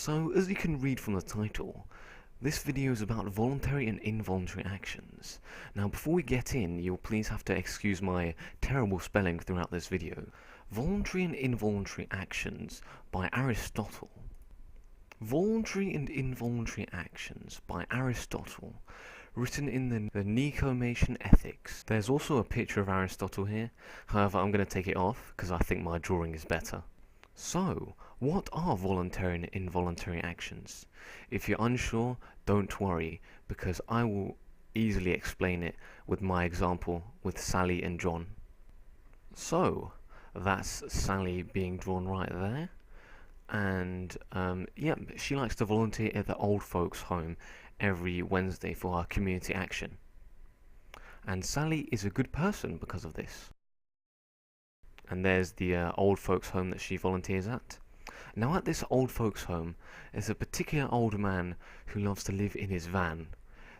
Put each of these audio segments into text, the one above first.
So, as you can read from the title, this video is about voluntary and involuntary actions. Now, before we get in, you'll please have to excuse my terrible spelling throughout this video. Voluntary and involuntary actions by Aristotle. Voluntary and involuntary actions by Aristotle, written in the Nicomachean Ethics. There's also a picture of Aristotle here, however I'm going to take it off because I think my drawing is better. So, what are voluntary and involuntary actions? If you're unsure, don't worry, because I will easily explain it with my example with Sally and John. So, that's Sally being drawn right there. And, she likes to volunteer at the old folks' home every Wednesday for her community action. And Sally is a good person because of this. And there's the old folks' home that she volunteers at. Now at this old folks' home, there's a particular old man who loves to live in his van.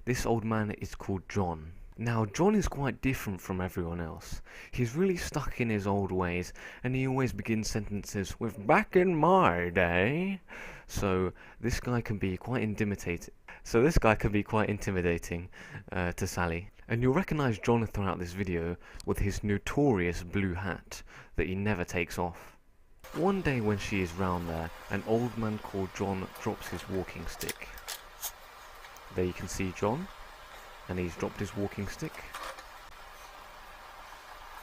This old man is called John. Now John is quite different from everyone else. He's really stuck in his old ways, and he always begins sentences with "back in my day." So this guy can be quite intimidating. To Sally. And you'll recognise John throughout this video with his notorious blue hat that he never takes off. One day when she is round there, an old man called John drops his walking stick. There you can see John, and he's dropped his walking stick.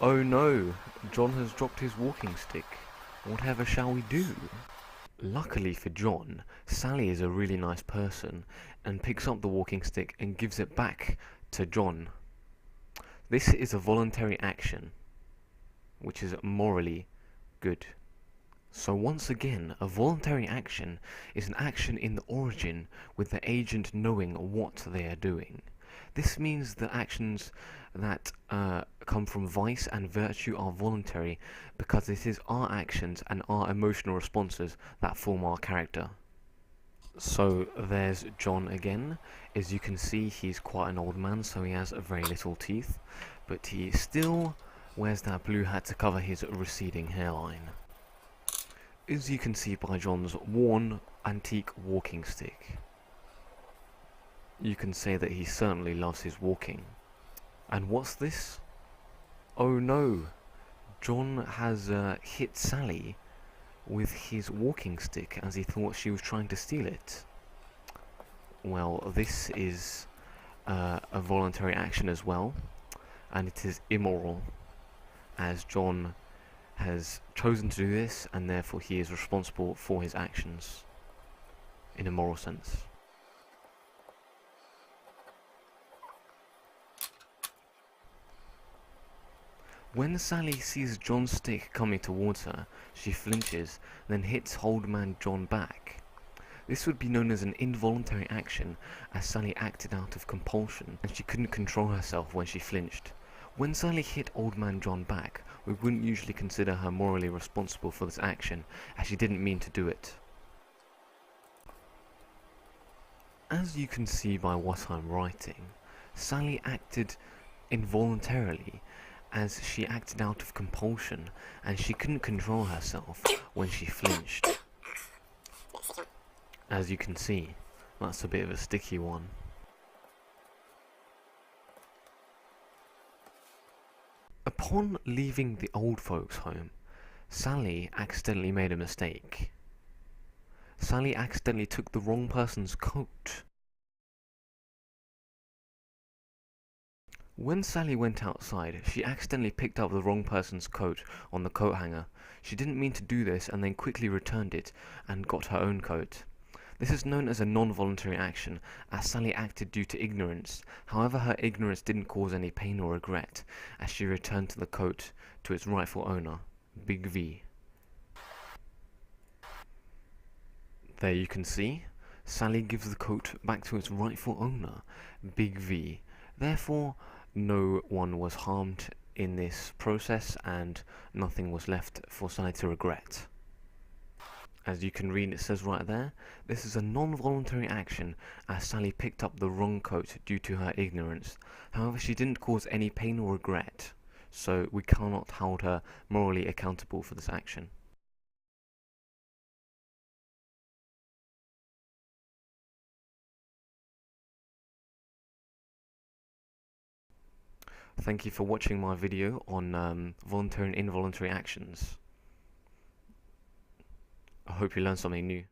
Oh no, John has dropped his walking stick. Whatever shall we do? Luckily for John, Sally is a really nice person and picks up the walking stick and gives it back to John. This is a voluntary action, which is morally good. So once again, a voluntary action is an action in the origin with the agent knowing what they are doing. This means that actions that come from vice and virtue are voluntary because it is our actions and our emotional responses that form our character. So there's John again. As you can see, he's quite an old man, so he has very little teeth, but he still wears that blue hat to cover his receding hairline. As you can see by John's worn antique walking stick, you can say that he certainly loves his walking. And what's this? Oh no, John has hit Sally with his walking stick as he thought she was trying to steal it. Well, this is a voluntary action as well, and it is immoral, as John has chosen to do this, and therefore he is responsible for his actions in a moral sense. When Sally sees John's stick coming towards her, she flinches, then hits old man John back. This would be known as an involuntary action, as Sally acted out of compulsion, and she couldn't control herself when she flinched. When Sally hit old man John back, we wouldn't usually consider her morally responsible for this action, as she didn't mean to do it. As you can see by what I'm writing, Sally acted involuntarily, as she acted out of compulsion, and she couldn't control herself when she flinched. As you can see, that's a bit of a sticky one. Upon leaving the old folks' home, Sally accidentally made a mistake. Sally accidentally took the wrong person's coat. When Sally went outside, she accidentally picked up the wrong person's coat on the coat hanger. She didn't mean to do this and then quickly returned it and got her own coat. This is known as a non-voluntary action, as Sally acted due to ignorance. However, her ignorance didn't cause any pain or regret, as she returned the coat to its rightful owner, Big V. There you can see, Sally gives the coat back to its rightful owner, Big V. Therefore, no one was harmed in this process and nothing was left for Sally to regret. As you can read, it says right there, this is a non-voluntary action as Sally picked up the wrong coat due to her ignorance. However, she didn't cause any pain or regret, so we cannot hold her morally accountable for this action. Thank you for watching my video on voluntary and involuntary actions. I hope you learned something new.